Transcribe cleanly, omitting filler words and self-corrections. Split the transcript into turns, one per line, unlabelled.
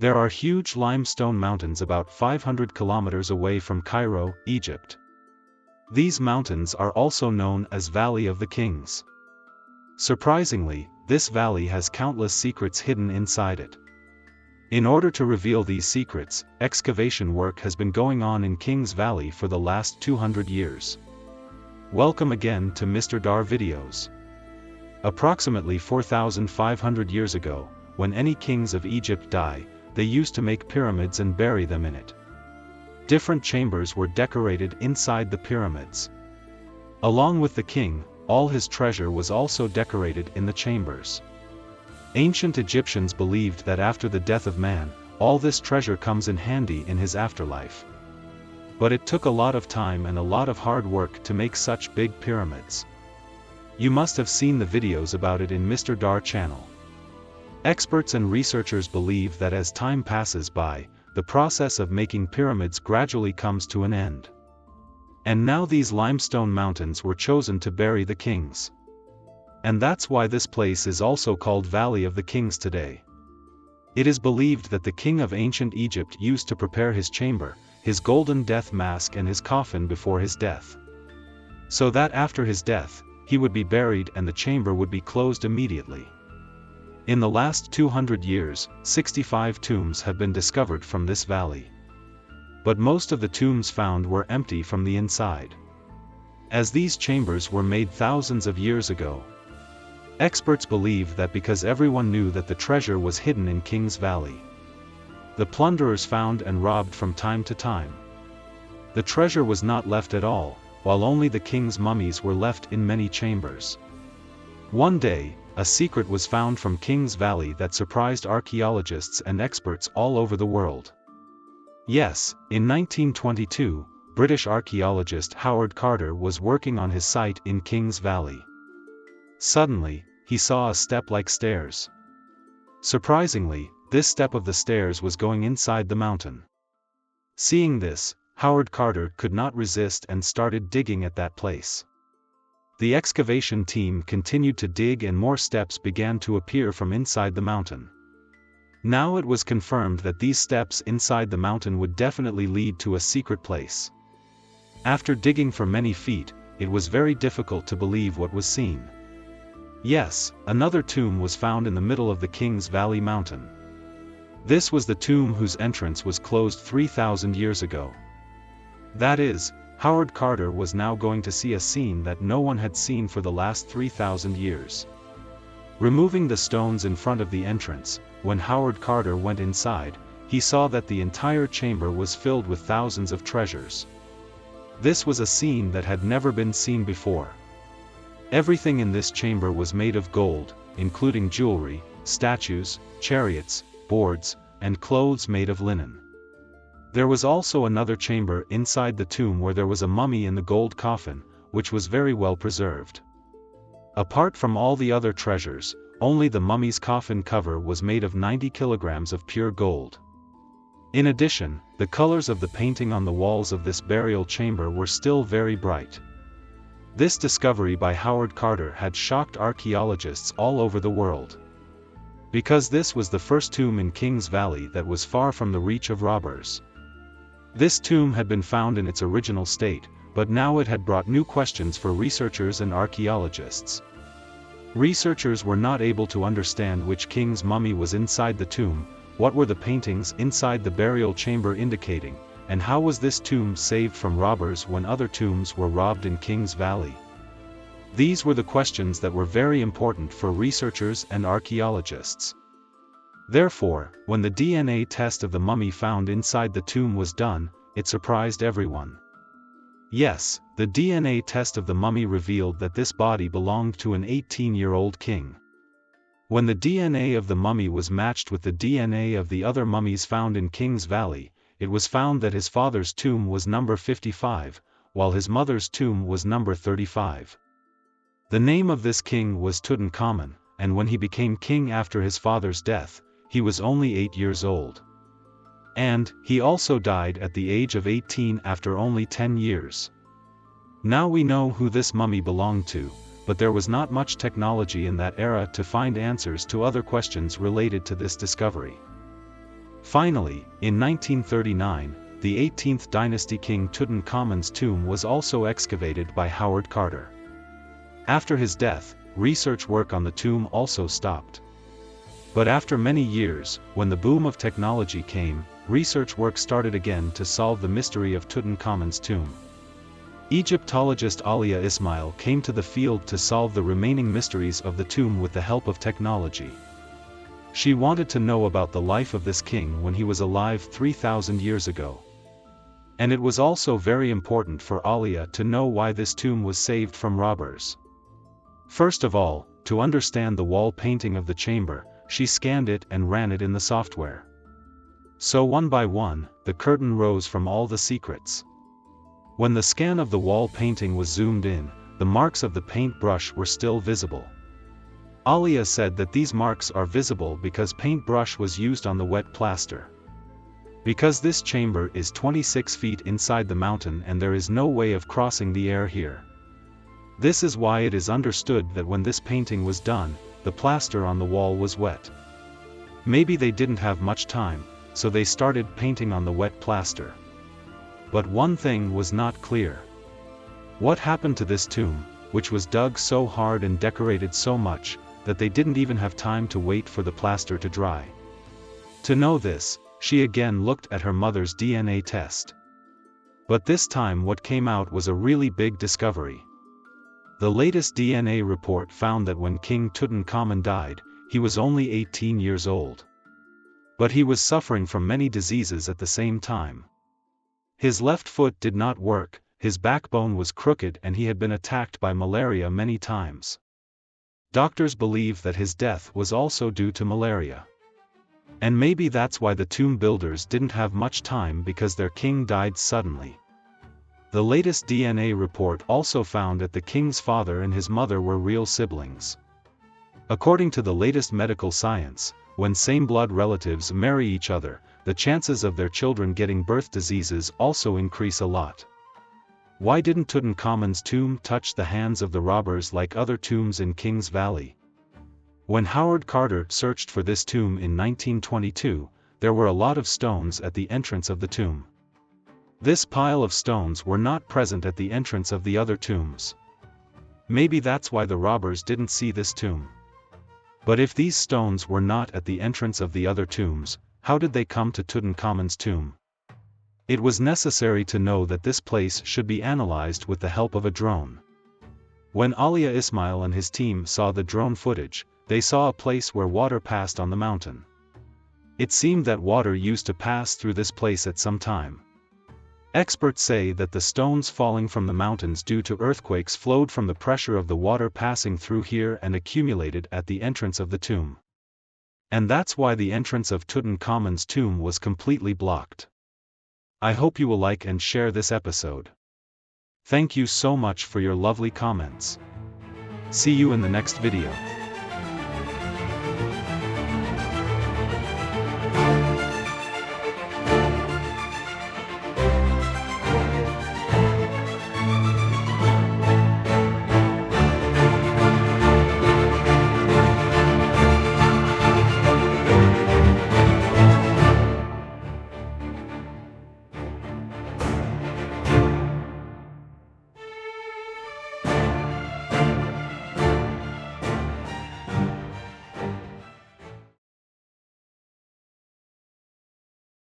There are huge limestone mountains about 500 kilometers away from Cairo, Egypt. These mountains are also known as Valley of the Kings. Surprisingly, this valley has countless secrets hidden inside it. In order to reveal these secrets, excavation work has been going on in Kings Valley for the last 200 years. Welcome again to Mr. Dar Videos. Approximately 4,500 years ago, when any kings of Egypt die, they used to make pyramids and bury them in it. Different chambers were decorated inside the pyramids. Along with the king, all his treasure was also decorated in the chambers. Ancient Egyptians believed that after the death of man, all this treasure comes in handy in his afterlife. But it took a lot of time and a lot of hard work to make such big pyramids. You must have seen the videos about it in Mr. Dar channel. Experts and researchers believe that as time passes by, the process of making pyramids gradually comes to an end. And now these limestone mountains were chosen to bury the kings. And that's why this place is also called Valley of the Kings today. It is believed that the king of ancient Egypt used to prepare his chamber, his golden death mask and his coffin before his death. So that after his death, he would be buried and the chamber would be closed immediately. In the last 200 years, 65 tombs have been discovered from this valley. But most of the tombs found were empty from the inside, as these chambers were made thousands of years ago. Experts believe that because everyone knew that the treasure was hidden in Kings Valley, the plunderers found and robbed from time to time. The treasure was not left at all, while only the king's mummies were left in many chambers. One day, a secret was found from Kings Valley that surprised archaeologists and experts all over the world. Yes, in 1922, British archaeologist Howard Carter was working on his site in Kings Valley. Suddenly, he saw a step like stairs. Surprisingly, this step of the stairs was going inside the mountain. Seeing this, Howard Carter could not resist and started digging at that place. The excavation team continued to dig and more steps began to appear from inside the mountain. Now it was confirmed that these steps inside the mountain would definitely lead to a secret place. After digging for many feet, it was very difficult to believe what was seen. Yes, another tomb was found in the middle of the Kings Valley mountain. This was the tomb whose entrance was closed 3,000 years ago. That is, Howard Carter was now going to see a scene that no one had seen for the last 3,000 years. Removing the stones in front of the entrance, when Howard Carter went inside, he saw that the entire chamber was filled with thousands of treasures. This was a scene that had never been seen before. Everything in this chamber was made of gold, including jewelry, statues, chariots, boards, and clothes made of linen. There was also another chamber inside the tomb where there was a mummy in the gold coffin, which was very well preserved. Apart from all the other treasures, only the mummy's coffin cover was made of 90 kilograms of pure gold. In addition, the colors of the painting on the walls of this burial chamber were still very bright. This discovery by Howard Carter had shocked archaeologists all over the world. Because this was the first tomb in Kings Valley that was far from the reach of robbers. This tomb had been found in its original state, but now it had brought new questions for researchers and archaeologists. Researchers were not able to understand which king's mummy was inside the tomb, what were the paintings inside the burial chamber indicating, and how was this tomb saved from robbers when other tombs were robbed in Kings Valley? These were the questions that were very important for researchers and archaeologists. Therefore, when the DNA test of the mummy found inside the tomb was done, it surprised everyone. Yes, the DNA test of the mummy revealed that this body belonged to an 18-year-old king. When the DNA of the mummy was matched with the DNA of the other mummies found in Kings Valley, it was found that his father's tomb was number 55, while his mother's tomb was number 35. The name of this king was Tutankhamun, and when he became king after his father's death, he was only 8 years old. And he also died at the age of 18 after only 10 years. Now we know who this mummy belonged to, but there was not much technology in that era to find answers to other questions related to this discovery. Finally, in 1939, the 18th dynasty king Tutankhamun's tomb was also excavated by Howard Carter. After his death, research work on the tomb also stopped. But after many years, when the boom of technology came, research work started again to solve the mystery of Tutankhamun's tomb. Egyptologist Alia Ismail came to the field to solve the remaining mysteries of the tomb with the help of technology. She wanted to know about the life of this king when he was alive 3,000 years ago. And it was also very important for Alia to know why this tomb was saved from robbers. First of all, to understand the wall painting of the chamber, she scanned it and ran it in the software. So one by one, the curtain rose from all the secrets. When the scan of the wall painting was zoomed in, the marks of the paintbrush were still visible. Alia said that these marks are visible because paintbrush was used on the wet plaster. Because this chamber is 26 feet inside the mountain and there is no way of crossing the air here. This is why it is understood that when this painting was done, the plaster on the wall was wet. Maybe they didn't have much time, so they started painting on the wet plaster. But one thing was not clear. What happened to this tomb, which was dug so hard and decorated so much, that they didn't even have time to wait for the plaster to dry? To know this, she again looked at her mother's DNA test. But this time what came out was a really big discovery. The latest DNA report found that when King Tutankhamun died, he was only 18 years old. But he was suffering from many diseases at the same time. His left foot did not work, his backbone was crooked and he had been attacked by malaria many times. Doctors believe that his death was also due to malaria. And maybe that's why the tomb builders didn't have much time because their king died suddenly. The latest DNA report also found that the king's father and his mother were real siblings. According to the latest medical science, when same-blood relatives marry each other, the chances of their children getting birth diseases also increase a lot. Why didn't Tutankhamun's tomb touch the hands of the robbers like other tombs in Kings Valley? When Howard Carter searched for this tomb in 1922, there were a lot of stones at the entrance of the tomb. This pile of stones were not present at the entrance of the other tombs. Maybe that's why the robbers didn't see this tomb. But if these stones were not at the entrance of the other tombs, how did they come to Tutankhamun's tomb? It was necessary to know that this place should be analyzed with the help of a drone. When Alia Ismail and his team saw the drone footage, they saw a place where water passed on the mountain. It seemed that water used to pass through this place at some time. Experts say that the stones falling from the mountains due to earthquakes flowed from the pressure of the water passing through here and accumulated at the entrance of the tomb. And that's why the entrance of Tutankhamun's tomb was completely blocked. I hope you will like and share this episode. Thank you so much for your lovely comments. See you in the next video.